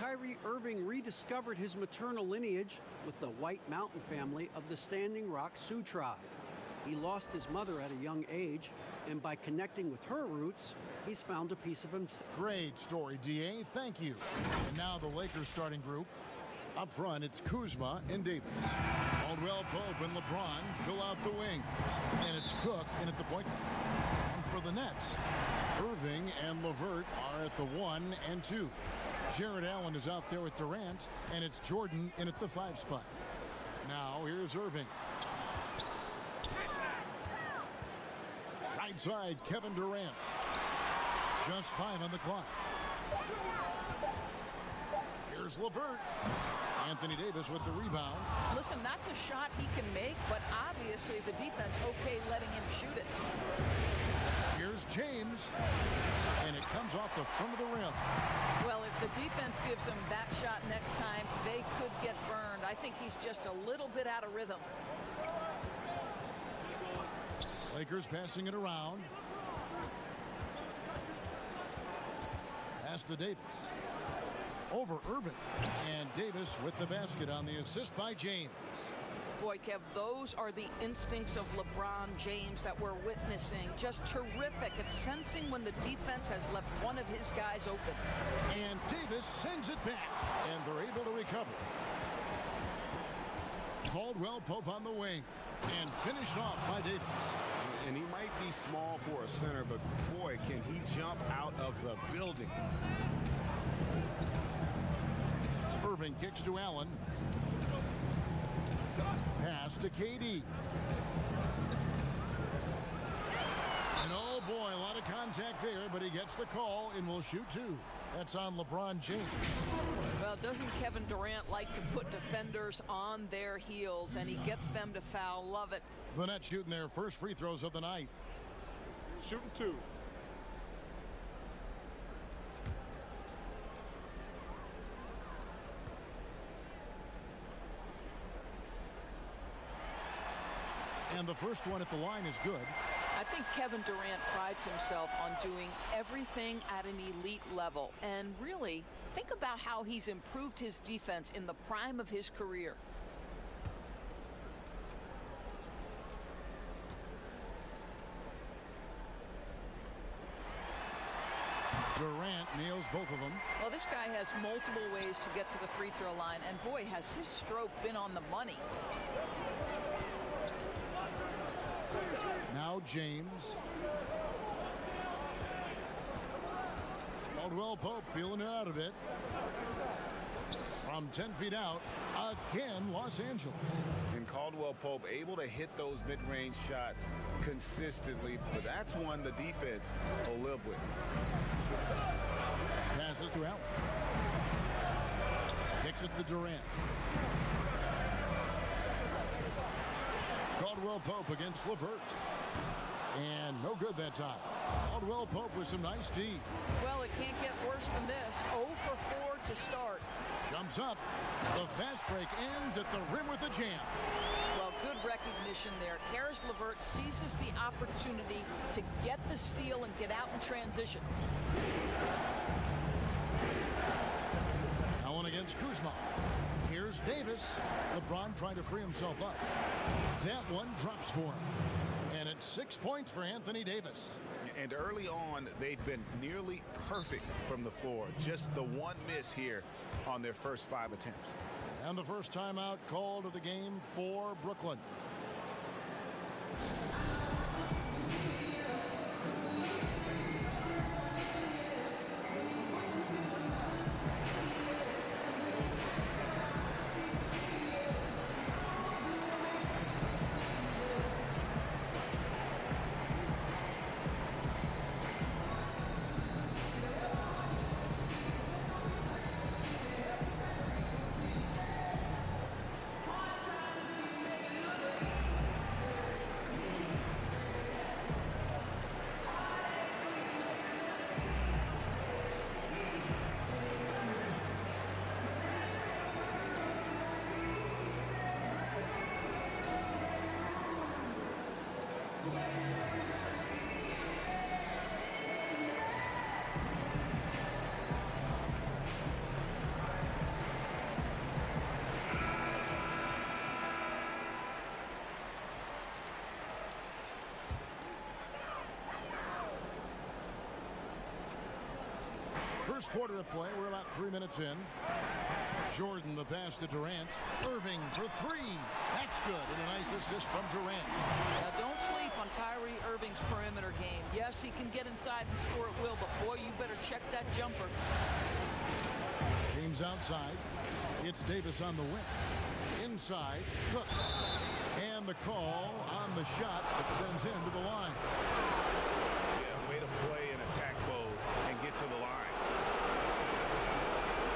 Kyrie Irving rediscovered his maternal lineage with the White Mountain family of the Standing Rock Sioux tribe. He lost his mother at a young age, and by connecting with her roots, he's found a piece of himself. Great story, D.A. Thank you. And now the Lakers starting group. Up front, it's Kuzma and Davis. Caldwell Pope and LeBron fill out the wings. And it's Cook in at the point guard. And for the Nets, Irving and LeVert are at the 1 and 2. Jared Allen is out there with Durant, and it's Jordan in at the 5 spot. Now here's Irving. Right side, Kevin Durant. Just 5 on the clock. Here's LeVert. Anthony Davis with the rebound. Listen, that's a shot he can make, but obviously the defense okay letting him shoot it. Here's James. And it comes off the front of the rim. Well, if the defense gives him that shot next time, they could get burned. I think he's just a little bit out of rhythm. Lakers passing it around. Pass to Davis. Over Irving. And Davis with the basket on the assist by James. Boy, Kev, those are the instincts of LeBron James that we're witnessing. Just terrific at sensing when the defense has left one of his guys open. And Davis sends it back. And they're able to recover. Caldwell Pope on the wing. And finished off by Davis. And he might be small for a center, but boy, can he jump out of the building. Irving kicks to Allen. Pass to KD. And oh boy, a lot of contact there, but he gets the call and will shoot 2. That's on LeBron James. Well, doesn't Kevin Durant like to put defenders on their heels, and he gets them to foul? Love it. The Nets shooting their first free throws of the night. Shooting 2. And the first one at the line is good. I think Kevin Durant prides himself on doing everything at an elite level. And really, think about how he's improved his defense in the prime of his career. Durant nails both of them. Well, this guy has multiple ways to get to the free throw line. And boy, has his stroke been on the money. Now James. Caldwell Pope feeling it out of it. From 10 feet out, again, Los Angeles. And Caldwell Pope able to hit those mid-range shots consistently, but that's one the defense will live with. Passes to Allen. Kicks it to Durant. Caldwell Pope against LeVert. And no good that time. Caldwell Pope with some nice D. Well, it can't get worse than this. 0 for 4 to start. Jumps up. The fast break ends at the rim with a jam. Well, good recognition there. Karis LeVert seizes the opportunity to get the steal and get out in transition. Allen against Kuzma. Here's Davis. LeBron trying to free himself up. That one drops for him. And it's 6 points for Anthony Davis. And early on, they've been nearly perfect from the floor. Just the one miss here on their first 5 attempts. And the first timeout called of the game for Brooklyn. First quarter of play. We're about 3 minutes in. Jordan the pass to Durant. Irving for three. That's good. And a nice assist from Durant. Now don't sleep on Kyrie Irving's perimeter game. Yes, he can get inside and score at will, but boy, you better check that jumper. James outside. It's Davis on the wing. Inside, Cook. And the call on the shot that sends him to the line. Yeah, way to play in attack mode and get to the line.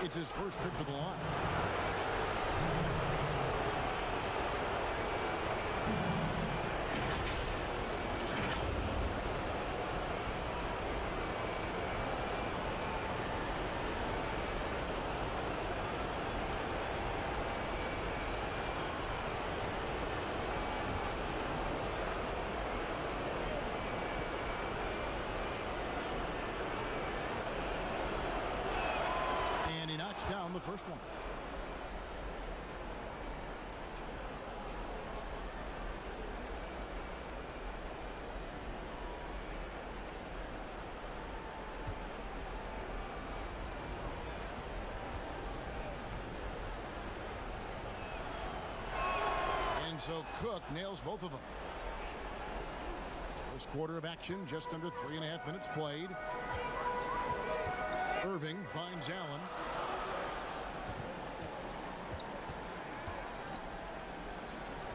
It's his first trip to the line. Down the first one. And so Cook nails both of them. First quarter of action, just under 3.5 minutes played. Irving finds Allen.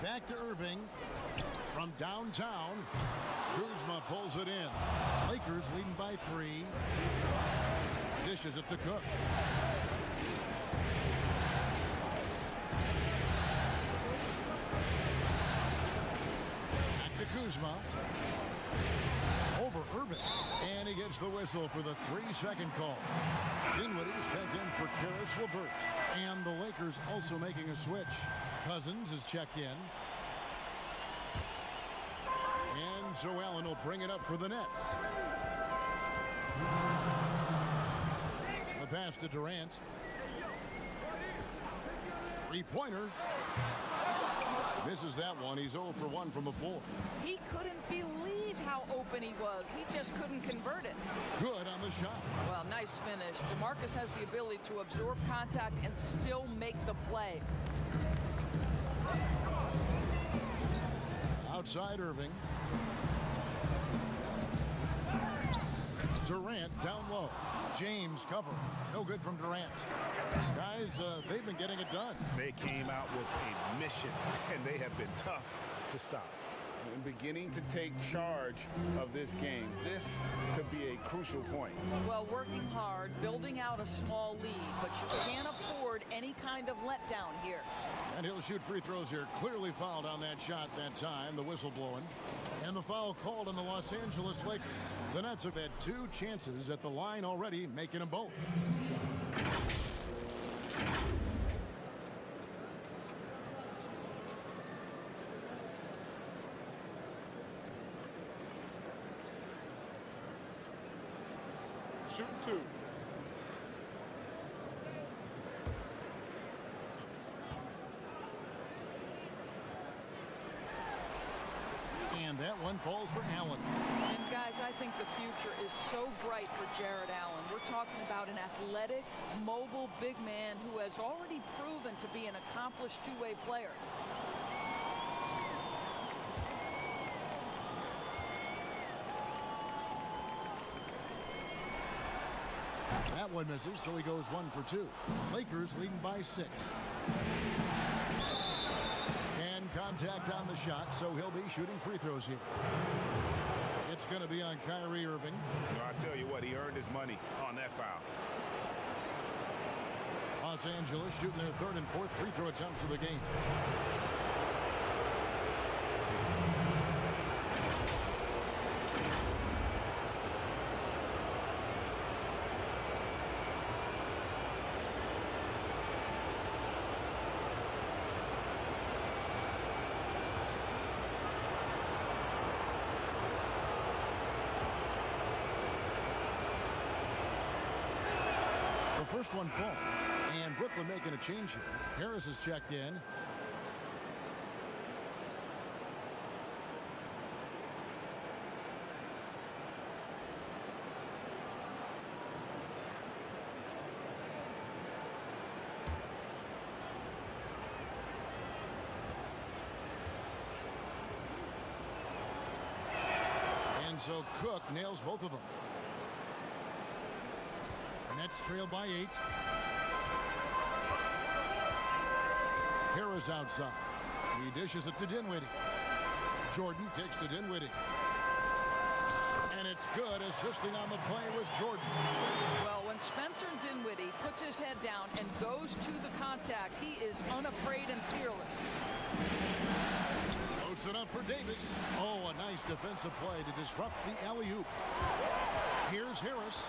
Back to Irving from downtown. Kuzma pulls it in. Lakers leading by 3. Dishes it to Cook. Back to Kuzma. Over Irving. And he gets the whistle for the 3-second call. Dinwiddie is checked in for Karis LeVert. And the Lakers also making a switch. Cousins is checked in. And so Allen will bring it up for the Nets. The pass to Durant. Three-pointer. Misses that one. He's 0 for 1 from the floor. He couldn't believe how open he was. He just couldn't convert it. Good on the shot. Well, nice finish. DeMarcus has the ability to absorb contact and still make the play. Outside Irving. Durant down low. James cover. No good from Durant. Guys, they've been getting it done. They came out with a mission, and they have been tough to stop. And beginning to take charge of this game. This could be a crucial point. Well, working hard, building out a small lead, but you can't afford any kind of letdown here. And he'll shoot free throws here. Clearly fouled on that shot that time. The whistle blowing. And the foul called on the Los Angeles Lakers. The Nets have had 2 chances at the line already, making them both. Shooting 2. And that one falls for Allen. And guys, I think the future is so bright for Jared Allen. We're talking about an athletic, mobile big man who has already proven to be an accomplished two-way player. That one misses, so he goes 1 for 2. Lakers leading by 6. And contact on the shot, so he'll be shooting free throws here. It's going to be on Kyrie Irving. Well, I tell you what, he earned his money on that foul. Los Angeles shooting their 3rd and 4th free throw attempts of the game. First one falls, and Brooklyn making a change here. Harris is checked in. And so Cook nails both of them. Nets trail by 8. Harris outside. He dishes it to Dinwiddie. Jordan kicks to Dinwiddie. And it's good. Assisting on the play was Jordan. Well, when Spencer Dinwiddie puts his head down and goes to the contact, he is unafraid and fearless. Loads it up for Davis. Oh, a nice defensive play to disrupt the alley-oop. Here's Harris,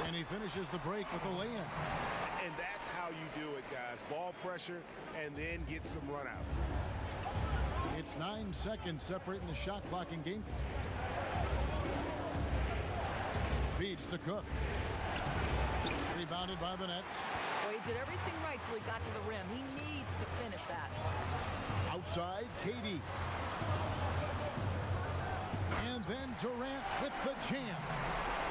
and he finishes the break with a lay-in. And that's how you do it, guys. Ball pressure and then get some runouts. It's 9 seconds separating the shot clock and game clock. Feeds to Cook. Rebounded by the Nets. Well, he did everything right till he got to the rim. He needs to finish that. Outside, KD. And then Durant with the jam.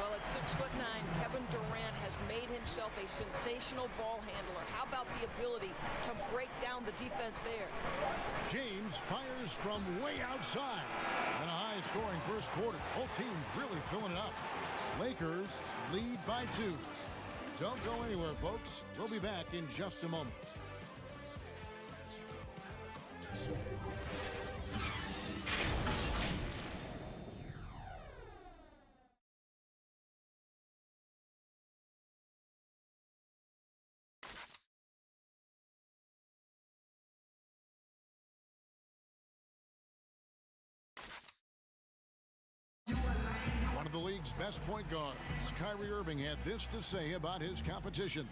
Well, at 6'9", Kevin Durant has made himself a sensational ball handler. How about the ability to break down the defense there? James fires from way outside. And a high-scoring first quarter. Both teams really filling it up. Lakers lead by 2. Don't go anywhere, folks. We'll be back in just a moment. One of the league's best point guards, Kyrie Irving, had this to say about his competition.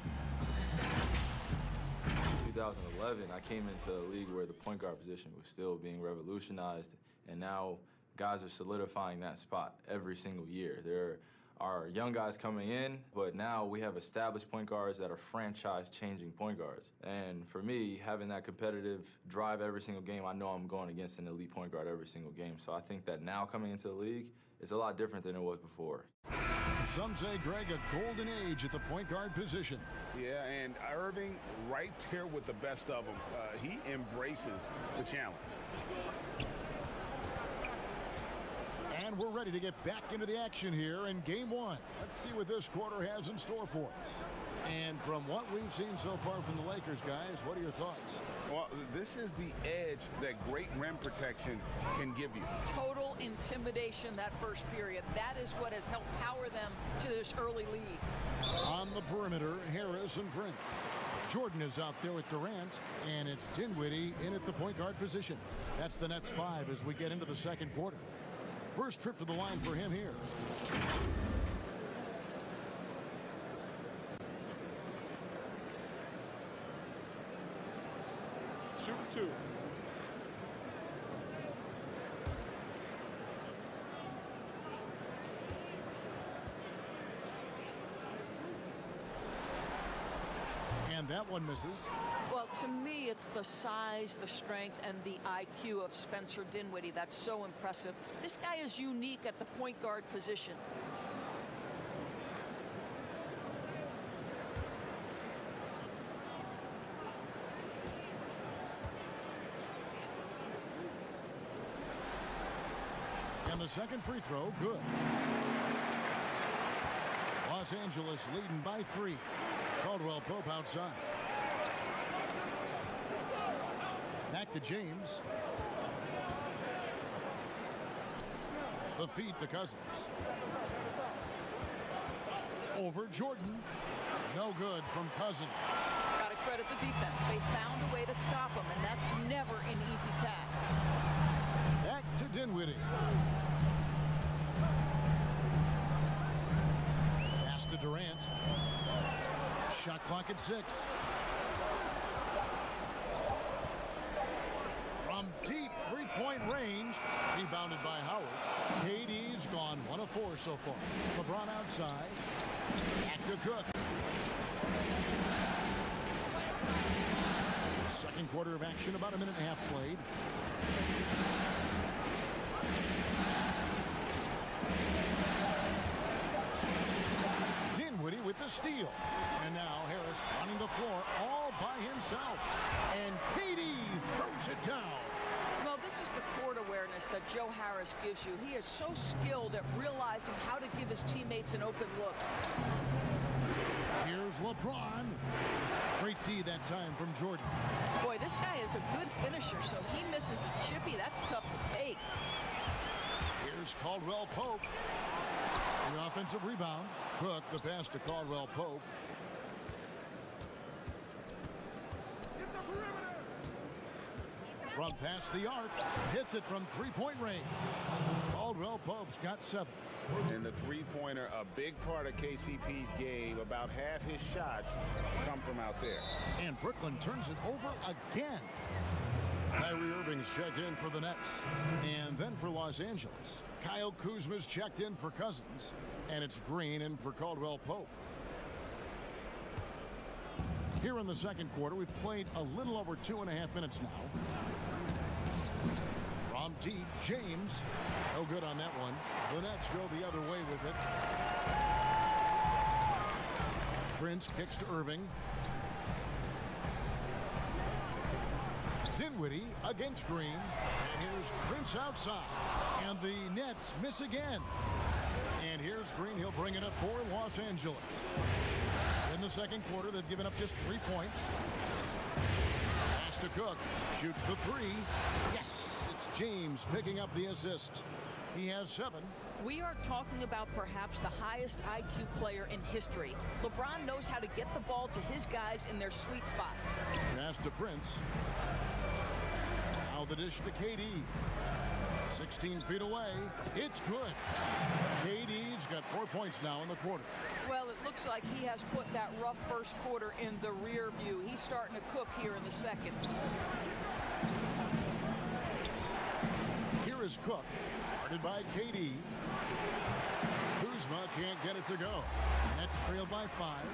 2011, I came into a league where the point guard position was still being revolutionized, and now guys are solidifying that spot every single year. There are young guys coming in, but now we have established point guards that are franchise-changing point guards. And for me, having that competitive drive every single game, I know I'm going against an elite point guard every single game. So I think that now coming into the league, it's a lot different than it was before. Some say, Greg, a golden age at the point guard position. Yeah, and Irving right there with the best of them. He embraces the challenge. And we're ready to get back into the action here in game 1. Let's see what this quarter has in store for us. And from what we've seen so far from the Lakers, guys, what are your thoughts? Well, this is the edge that great rim protection can give you. Total intimidation that first period. That is what has helped power them to this early lead. On the perimeter, Harris and Prince. Jordan is out there with Durant, and it's Dinwiddie in at the point guard position. That's the Nets 5 as we get into the second quarter. First trip to the line for him here. Shooter 2. And that one misses. Well, to me, it's the size, the strength, and the IQ of Spencer Dinwiddie that's so impressive. This guy is unique at the point guard position. And the second free throw, good. Los Angeles leading by 3. Caldwell Pope outside. Back to James. The feed to Cousins. Over Jordan. No good from Cousins. Got to credit the defense. They found a way to stop him, and that's never an easy task. Back to Dinwiddie. Pass to Durant. Shot clock at 6. From deep three-point range, rebounded by Howard. KD's gone 1 of 4 so far. LeBron outside. Back to Cook. Second quarter of action, about a minute and a half played. Dinwiddie with the steal. And now Harris running the floor all by himself. And KD throws it down. Well, this this is the court awareness that Joe Harris gives you. He is so skilled at realizing how to give his teammates an open look. Here's LeBron. Great D that time from Jordan. Boy, this guy is a good finisher, so he misses a chippy. That's tough to take. Here's Caldwell Pope. The offensive rebound. Cook, the pass to Caldwell Pope. From past the arc, hits it from three-point range. Caldwell Pope's got 7. And the three-pointer, a big part of KCP's game. About half his shots come from out there. And Brooklyn turns it over again. Kyrie Irving's checked in for the Nets. And then for Los Angeles, Kyle Kuzma's checked in for Cousins. And it's Green in for Caldwell Pope. Here in the second quarter, we've played a little over 2.5 minutes now. From deep, James. No good on that one. The Nets go the other way with it. Prince kicks to Irving. Dinwiddie against Green. And here's Prince outside. And the Nets miss again. And here's Green. He'll bring it up for Los Angeles. In the second quarter, they've given up just 3 points. Pass to Cook. Shoots the 3. Yes! It's James picking up the assist. He has 7. We are talking about perhaps the highest IQ player in history. LeBron knows how to get the ball to his guys in their sweet spots. Pass to Prince. Now the dish to KD. 16 feet away. It's good. KD's got 4 points now in the quarter. Well, it looks like he has put that rough first quarter in the rear view. He's starting to cook here in the second. Here is Cook. Guarded by KD. Kuzma can't get it to go. Nets trailed by 5.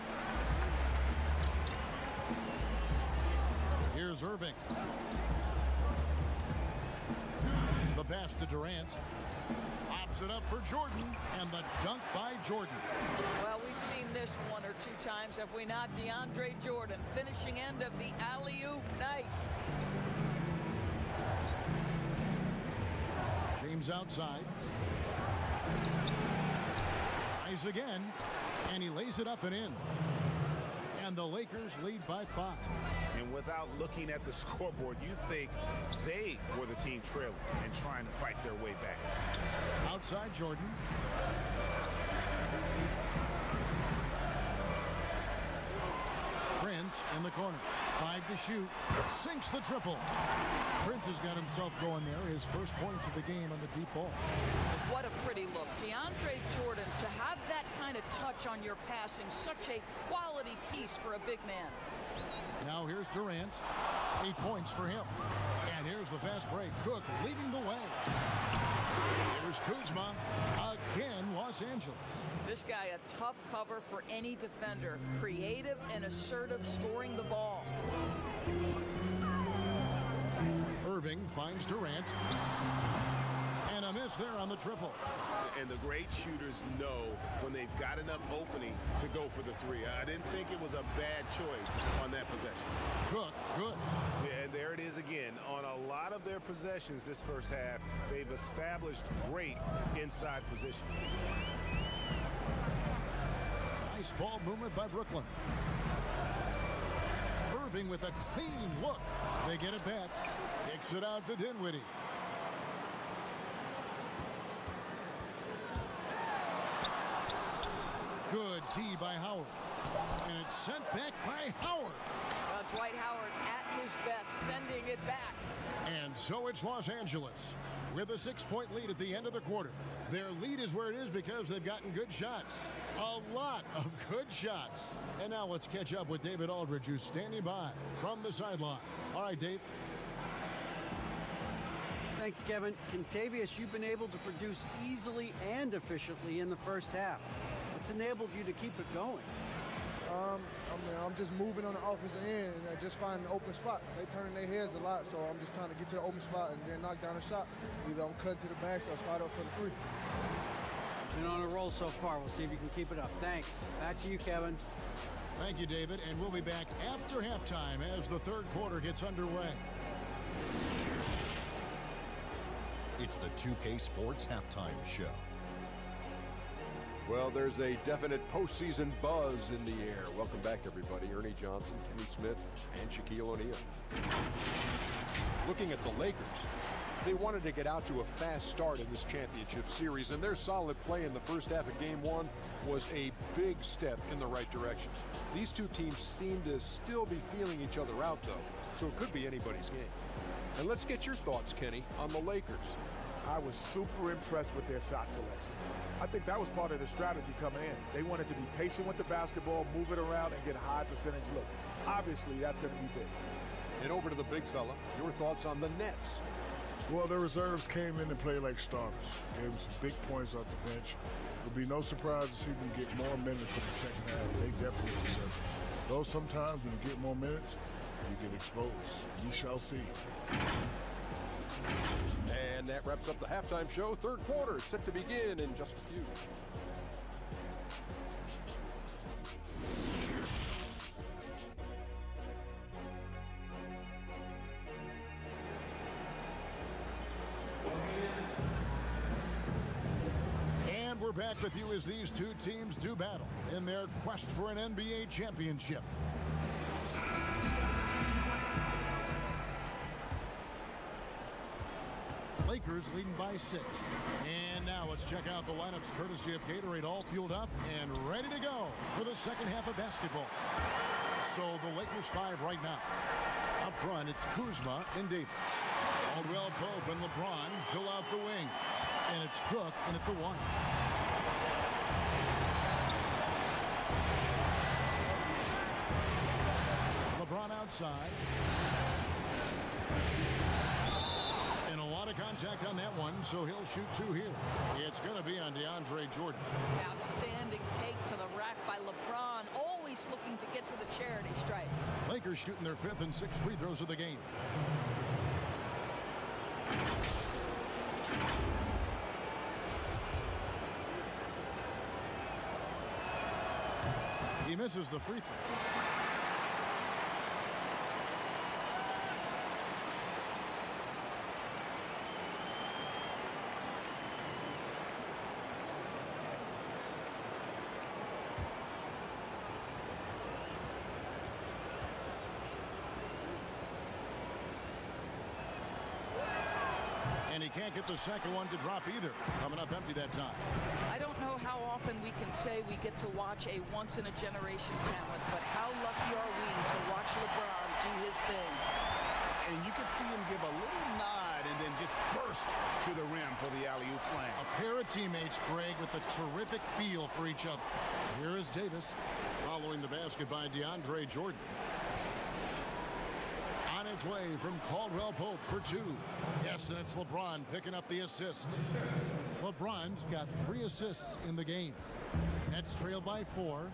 Here's Irving. The pass to Durant. Pops it up for Jordan, and the dunk by Jordan. Well, we've seen this 1 or 2 times, have we not? DeAndre Jordan, finishing end of the alley-oop. Nice. James outside. Tries again, and he lays it up and in. And the Lakers lead by 5. And without looking at the scoreboard, you think they were the team trailing and trying to fight their way back. Outside Jordan. Prince in the corner. 5 to shoot. Sinks the triple. Prince has got himself going there. His first points of the game on the deep ball. What a pretty look. DeAndre Jordan, to have that kind of touch on your passing, such a quality piece for a big man. Now here's Durant. 8 points for him. And here's the fast break. Cook leading the way. Here's Kuzma. Again, Los Angeles. This guy, a tough cover for any defender. Creative and assertive, scoring the ball. Irving finds Durant. And a miss there on the triple. And the great shooters know when they've got enough opening to go for the 3. I didn't think it was a bad choice on that possession. Cook, good. Yeah, and there it is again. On a lot of their possessions this first half, they've established great inside position. Nice ball movement by Brooklyn. Irving with a clean look. They get it back. Kicks it out to Dinwiddie. Good D by Howard. And it's sent back by Howard. Dwight Howard at his best, sending it back. And so it's Los Angeles with a 6-point lead at the end of the quarter. Their lead is where it is because they've gotten good shots. A lot of good shots. And now let's catch up with David Aldridge, who's standing by from the sideline. All right, Dave. Thanks, Kevin. Contavious, you've been able to produce easily and efficiently in the first half. What's enabled you to keep it going? I'm just moving on the offensive end and I just find an open spot. They turn their heads a lot, so I'm just trying to get to the open spot and then knock down a shot. Either I'm cutting to the basket or spot up for the 3. Been on a roll so far. We'll see if you can keep it up. Thanks. Back to you, Kevin. Thank you, David. And we'll be back after halftime as the third quarter gets underway. It's the 2K Sports Halftime Show. Well, there's a definite postseason buzz in the air. Welcome back, everybody. Ernie Johnson, Kenny Smith, and Shaquille O'Neal. Looking at the Lakers, they wanted to get out to a fast start in this championship series, and their solid play in the first half of Game 1 was a big step in the right direction. These two teams seem to still be feeling each other out, though, so it could be anybody's game. And let's get your thoughts, Kenny, on the Lakers. I was super impressed with their shot selection. I think that was part of the strategy coming in. They wanted to be patient with the basketball, move it around, and get high percentage looks. Obviously, that's going to be big. And over to the big fella, your thoughts on the Nets. Well, the reserves came in and played like starters. Gave them some big points off the bench. It'll be no surprise to see them get more minutes in the second half. They definitely deserve it. Though sometimes when you get more minutes, you get exposed. We shall see. And that wraps up the halftime show. Third quarter set to begin in just a few. And we're back with you as these two teams do battle in their quest for an NBA championship. Lakers leading by 6. And now let's check out the lineups courtesy of Gatorade, all fueled up and ready to go for the second half of basketball. So the Lakers 5 right now. Up front, it's Kuzma and Davis. Caldwell Pope and LeBron fill out the wing. And it's Cook in at the 1. LeBron outside. And a lot of contact on that one, so he'll shoot 2 here. It's going to be on DeAndre Jordan. Outstanding take to the rack by LeBron, always looking to get to the charity stripe. Lakers shooting their 5th and 6th free throws of the game. He misses the free throw. And he can't get the second one to drop either. Coming up empty that time. I don't know how often we can say we get to watch a once-in-a-generation talent, but how lucky are we to watch LeBron do his thing? And you could see him give a little nod and then just burst to the rim for the alley-oop slam. A pair of teammates, Greg, with a terrific feel for each other. Here is Davis following the basket by DeAndre Jordan. On its way from Caldwell Pope for 2. Yes, and it's LeBron picking up the assist. LeBron's got 3 assists in the game. Nets trail by 4.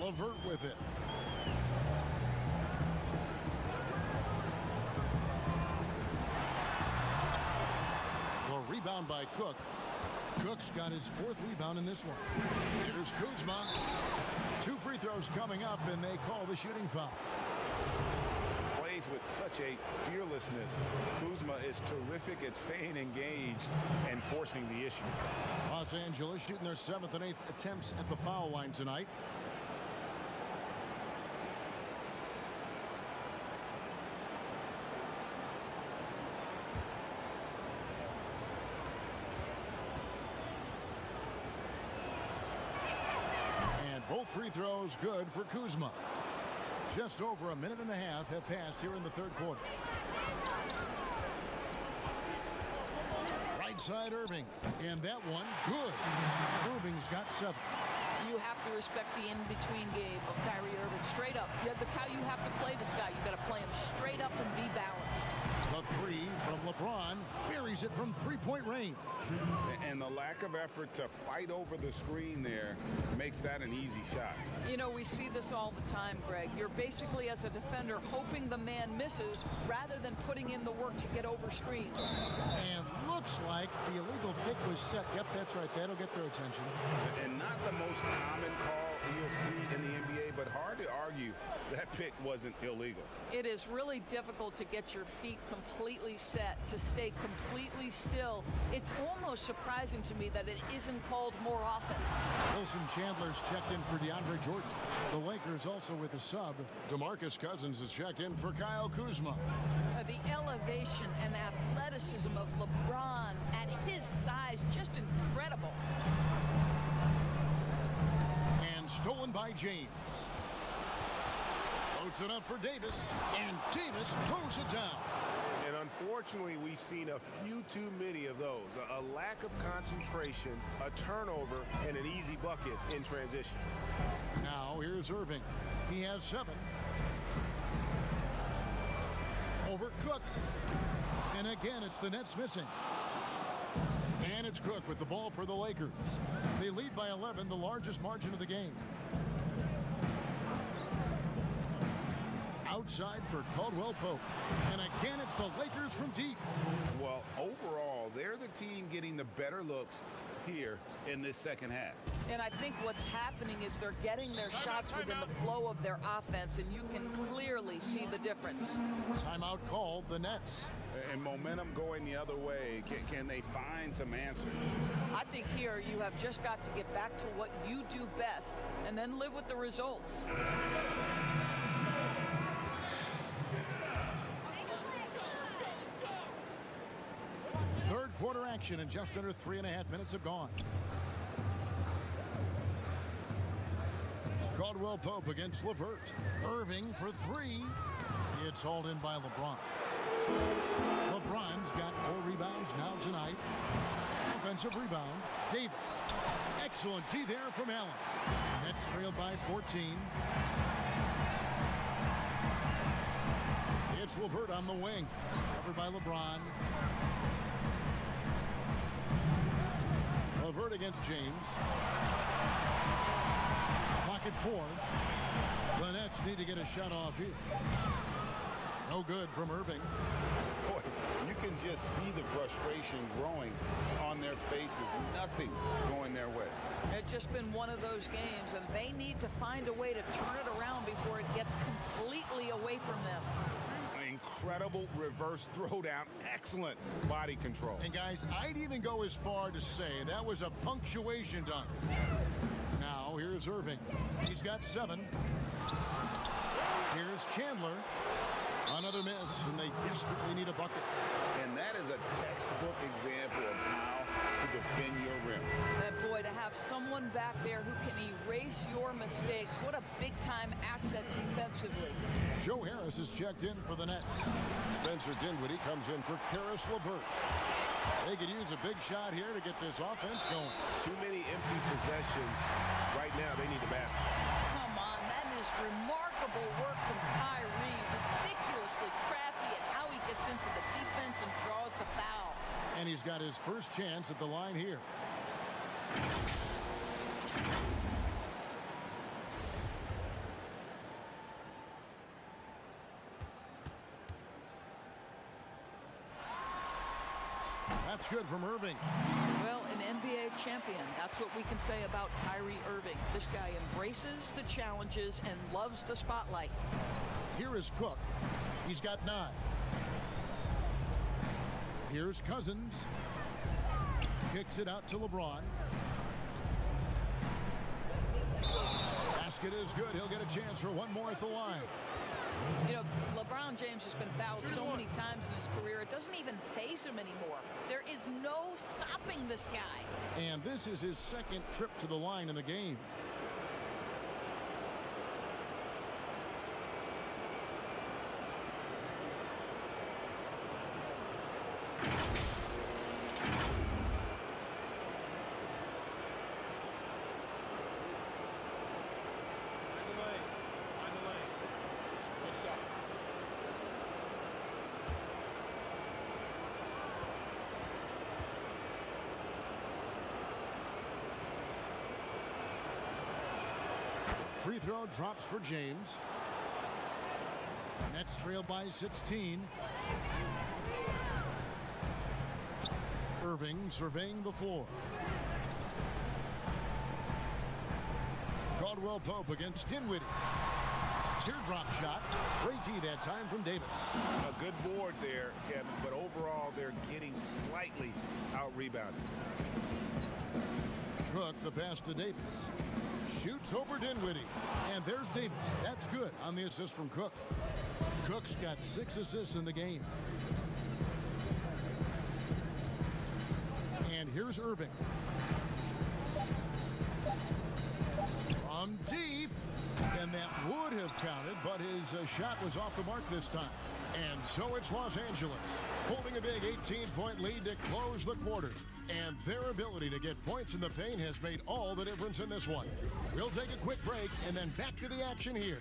LeVert with it. Well, rebound by Cook. Cook's got his 4th rebound in this one. Here's Kuzma. 2 free throws coming up, and they call the shooting foul. Plays with such a fearlessness. Kuzma is terrific at staying engaged and forcing the issue. Los Angeles shooting their 7th and 8th attempts at the foul line tonight. Both free throws good for Kuzma. Just over a minute and a half have passed here in the third quarter. Right side Irving. And that one good. Irving's got 7. You have to respect the in-between game of Kyrie Irving. Straight up. Yeah, that's how you have to play this guy. You got to play him straight up and be balanced. The 3 from LeBron buries it from 3-point range. And the lack of effort to fight over the screen there makes that an easy shot. You know, we see this all the time, Greg. You're basically, as a defender, hoping the man misses rather than putting in the work to get over screens. And looks like the illegal pick was set. Yep, that's right. That'll get their attention. And not the most common call you'll see in the NBA, but hard to argue that pick wasn't illegal. It is really difficult to get your feet completely set, to stay completely still. It's almost surprising to me that it isn't called more often. Wilson Chandler's checked in for DeAndre Jordan. The Lakers also with a sub. DeMarcus Cousins is checked in for Kyle Kuzma. The elevation and athleticism of LeBron at his size, just incredible. And stolen by James. Floats it up for Davis, and Davis throws it down. And unfortunately, we've seen a few too many of those. A lack of concentration, a turnover, and an easy bucket in transition. Now here's Irving. He has 7. Over Cook. And again, it's the Nets missing. And it's Cook with the ball for the Lakers. They lead by 11, the largest margin of the game. Outside for Caldwell Pope. And again, it's the Lakers from deep. Well, overall, they're the team getting the better looks here in this second half. And I think what's happening is they're getting their shots within the flow of their offense, and you can clearly see the difference. Timeout called, the Nets. And momentum going the other way. Can they find some answers? I think here you have just got to get back to what you do best and then live with the results. Third quarter action, and just under 3.5 minutes have gone. Caldwell Pope against LeVert. Irving for 3. It's hauled in by LeBron. LeBron's got 4 rebounds now tonight. Offensive rebound. Davis. Excellent D there from Allen. Nets trailed by 14. It's LeVert on the wing. Covered by LeBron. LeVert against James. Clock at 4. The Nets need to get a shot off here. No good from Irving. Boy, you can just see the frustration growing on their faces. Nothing going their way. It's just been one of those games, and they need to find a way to turn it around before it gets completely away from them. Incredible reverse throwdown. Excellent body control. And guys, I'd even go as far to say that was a punctuation dunk. Now here's Irving. He's got 7. Here's Chandler. Another miss, and they desperately need a bucket. And that is a textbook example of how to defend your rim. And boy, to have someone back there who can erase your mistakes, what a big-time asset defensively. Joe Harris is checked in for the Nets. Spencer Dinwiddie comes in for Karis LeVert. They could use a big shot here to get this offense going. Too many empty possessions. Right now, they need the basket. Come on, that is remarkable work from Kyrie. Ridiculously crafty at how he gets into the defense and draws the foul. And he's got his first chance at the line here. That's good from Irving. Well, an NBA champion. That's what we can say about Kyrie Irving. This guy embraces the challenges and loves the spotlight. Here is Cook. He's got 9. Here's Cousins. Kicks it out to LeBron. Basket is good. He'll get a chance for one more at the line. You know, LeBron James has been fouled so many times in his career, it doesn't even faze him anymore. There is no stopping this guy. And this is his second trip to the line in the game. Free throw drops for James. Nets trail by 16. Irving surveying the floor. Caldwell Pope against Dinwiddie. Teardrop shot. Great D that time from Davis. A good board there, Kevin, but overall they're getting slightly out-rebounded. Cook, the pass to Davis. Shoots over Dinwiddie. And there's Davis. That's good on the assist from Cook. Cook's got 6 assists in the game. And here's Irving. From deep. And that would have counted, but his shot was off the mark this time. And so it's Los Angeles holding a big 18-point lead to close the quarter. And their ability to get points in the paint has made all the difference in this one. We'll take a quick break and then back to the action here.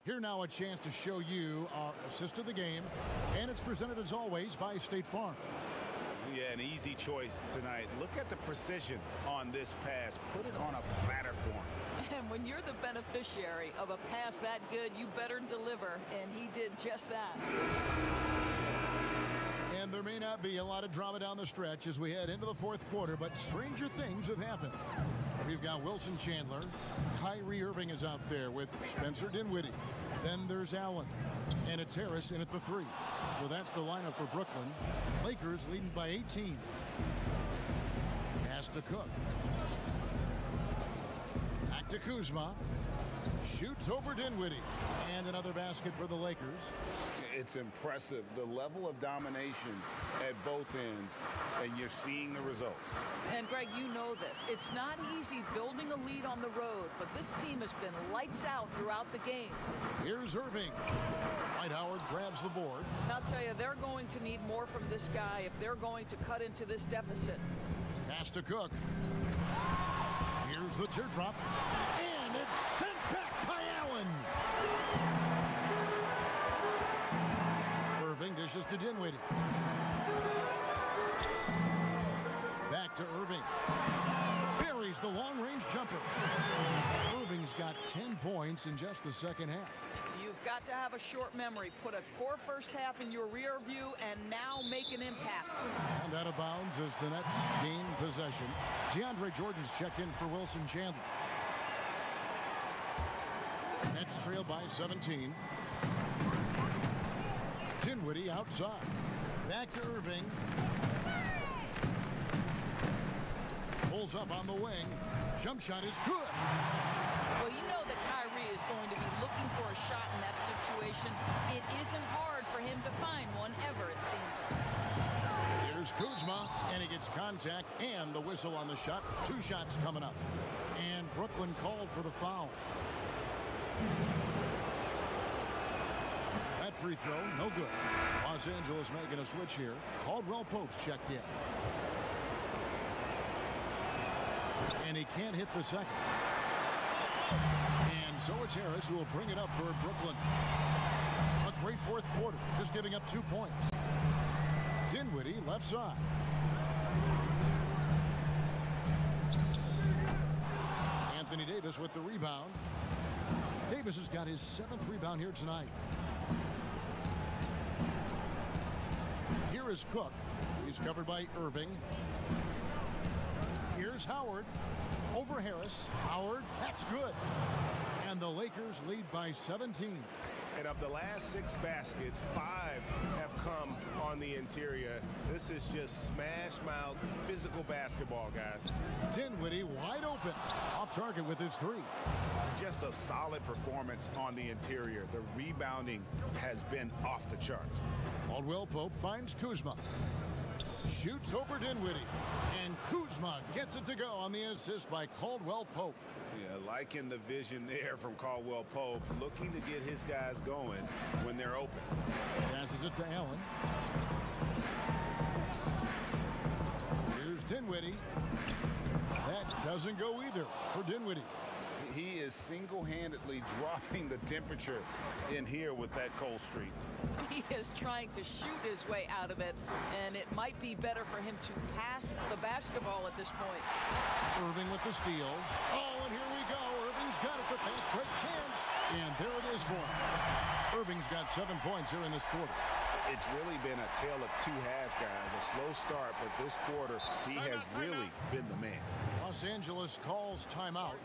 Here now a chance to show you our assist of the game, and it's presented as always by State Farm. Yeah, an easy choice tonight. Look at the precision on this pass. Put it on a platter for him. And when you're the beneficiary of a pass that good, you better deliver, and he did just that. And there may not be a lot of drama down the stretch as we head into the fourth quarter, but stranger things have happened. We've got Wilson Chandler. Kyrie Irving is out there with Spencer Dinwiddie. Then there's Allen. And it's Harris in at the 3. So that's the lineup for Brooklyn. Lakers leading by 18. Pass to Cook. Back to Kuzma. Shoots over Dinwiddie. And another basket for the Lakers. It's impressive, the level of domination at both ends, and you're seeing the results. And Greg, you know this. It's not easy building a lead on the road, but this team has been lights out throughout the game. Here's Irving. Dwight Howard grabs the board. I'll tell you, they're going to need more from this guy if they're going to cut into this deficit. Pass to Cook. Here's the teardrop. And it's sent back by Allen. Irving dishes to Dinwiddie. Back to Irving. Buries the long-range jumper. Irving's got 10 points in just the second half. You've got to have a short memory. Put a poor first half in your rear view and now make an impact. And out of bounds as the Nets gain possession. DeAndre Jordan's checked in for Wilson Chandler. Nets trail by 17. Dinwiddie outside. Back to Irving. Pulls up on the wing. Jump shot is good. Well, you know that Kyrie is going to be looking for a shot in that situation. It isn't hard for him to find one ever, it seems. Here's Kuzma, and he gets contact and the whistle on the shot. 2 shots coming up. And Brooklyn called for the foul. That free throw, no good. Los Angeles making a switch here. Caldwell Pope's checked in. And he can't hit the second. And so it's Harris who will bring it up for Brooklyn. A great fourth quarter, just giving up 2 points. Dinwiddie left side. Anthony Davis with the rebound. Davis has got his 7th rebound here tonight. Here is Cook. He's covered by Irving. Here's Howard. Over Harris. Howard, that's good. And the Lakers lead by 17. And of the last 6 baskets, 5 have come on the interior. This is just smash mouth physical basketball, guys. Dinwiddie wide open. Off target with his 3. Just a solid performance on the interior. The rebounding has been off the charts. Caldwell Pope finds Kuzma. Shoots over Dinwiddie. And Kuzma gets it to go on the assist by Caldwell Pope. Yeah, liking the vision there from Caldwell Pope, looking to get his guys going when they're open. Passes it to Allen. Here's Dinwiddie. That doesn't go either for Dinwiddie. he is single-handedly dropping the temperature in here with that cold streak. He is trying to shoot his way out of it, and it might be better for him to pass the basketball at this point. Irving with the steal. Oh, and here we go. Irving's got it. The fast break chance. And there it is for him. Irving's got 7 points here in this quarter. It's really been a tale of two halves, guys. A slow start, but this quarter, he has really been the man. Los Angeles calls timeout.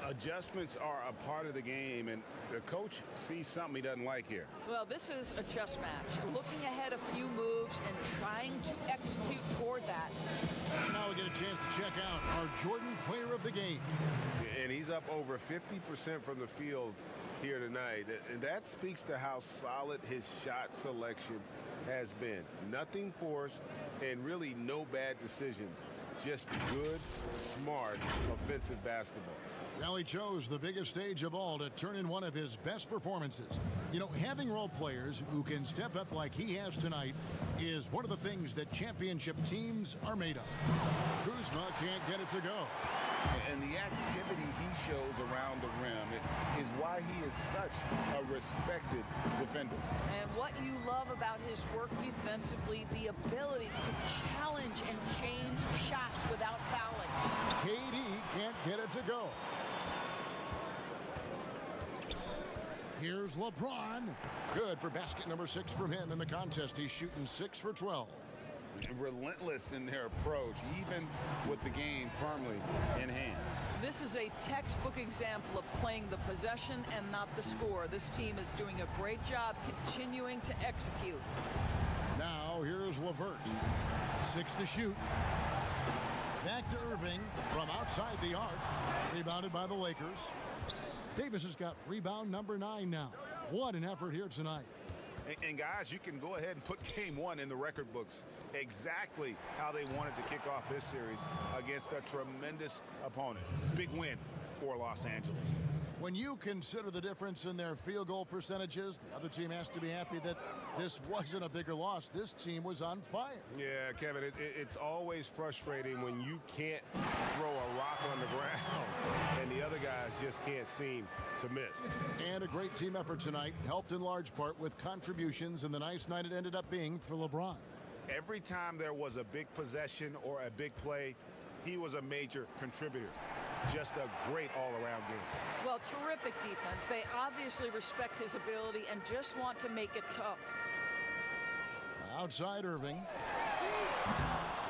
Adjustments are a part of the game, and the coach sees something he doesn't like here. Well, this is a chess match. Looking ahead a few moves and trying to execute toward that. Now we get a chance to check out our Jordan player of the game. And he's up over 50% from the field here tonight. And that speaks to how solid his shot selection has been. Nothing forced and really no bad decisions. Just good, smart, offensive basketball. Well, he chose the biggest stage of all to turn in one of his best performances. You know, having role players who can step up like he has tonight is one of the things that championship teams are made of. Kuzma can't get it to go. And the activity he shows around the rim is why he is such a respected defender. And what you love about his work defensively, the ability to challenge and change shots without fouling. KD can't get it to go. Here's LeBron. Good for basket number 6 from him in the contest. He's shooting 6 for 12. Relentless in their approach, even with the game firmly in hand. This is a textbook example of playing the possession and not the score. This team is doing a great job continuing to execute. Now here's LeVert. 6 to shoot. Back to Irving from outside the arc. Rebounded by the Lakers. Davis has got rebound number 9 now. What an effort here tonight. And guys, you can go ahead and put game 1 in the record books. Exactly how they wanted to kick off this series against a tremendous opponent. Big win for Los Angeles. When you consider the difference in their field goal percentages, the other team has to be happy that this wasn't a bigger loss. This team was on fire. Yeah, Kevin, it's always frustrating when you can't throw a rock on the ground and the other guys just can't seem to miss. And a great team effort tonight, helped in large part with contributions, and the nice night it ended up being for LeBron. Every time there was a big possession or a big play, he was a major contributor. Just a great all-around game. Well, terrific defense. They obviously respect his ability and just want to make it tough. Outside Irving.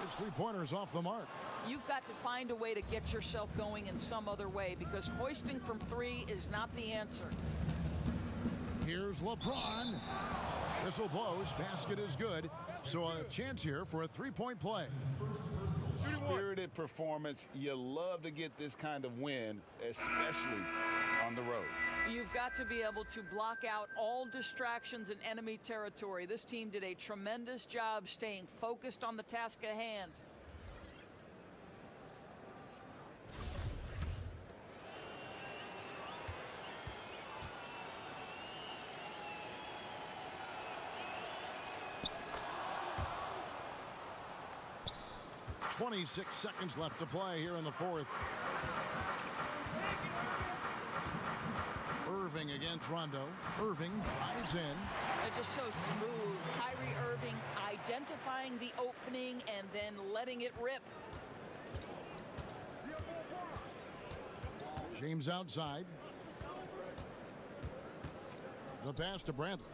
His three-pointer's off the mark. You've got to find a way to get yourself going in some other way because hoisting from 3 is not the answer. Here's LeBron. Whistle blows. Basket is good. So a chance here for a three-point play. Spirited performance. You love to get this kind of win, especially on the road. You've got to be able to block out all distractions in enemy territory. This team did a tremendous job staying focused on the task at hand. .26 seconds left to play here in the fourth. Irving against Rondo. Irving drives in. They're just so smooth. Kyrie Irving identifying the opening and then letting it rip. James outside. The pass to Bradley.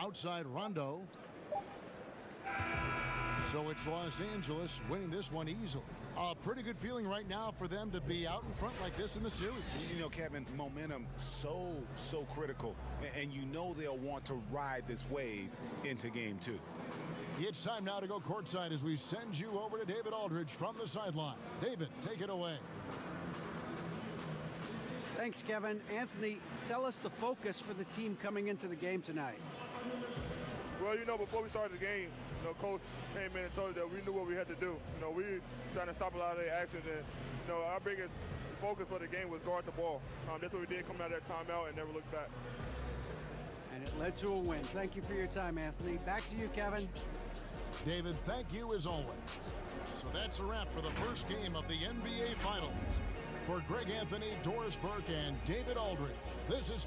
Outside Rondo. So it's Los Angeles winning this one easily. A pretty good feeling right now for them to be out in front like this in the series. You know, Kevin, momentum so critical. And you know they'll want to ride this wave into game 2. It's time now to go courtside as we send you over to David Aldridge from the sideline. David, take it away. Thanks, Kevin. Anthony, tell us the focus for the team coming into the game tonight. Well, you know, before we started the game, you know, Coach came in and told us that we knew what we had to do. You know, we were trying to stop a lot of their actions, and, you know, our biggest focus for the game was guard the ball. That's what we did coming out of that timeout and never looked back. And it led to a win. Thank you for your time, Anthony. Back to you, Kevin. David, thank you as always. So that's a wrap for the first game of the NBA Finals. For Greg Anthony, Doris Burke, and David Aldridge, this is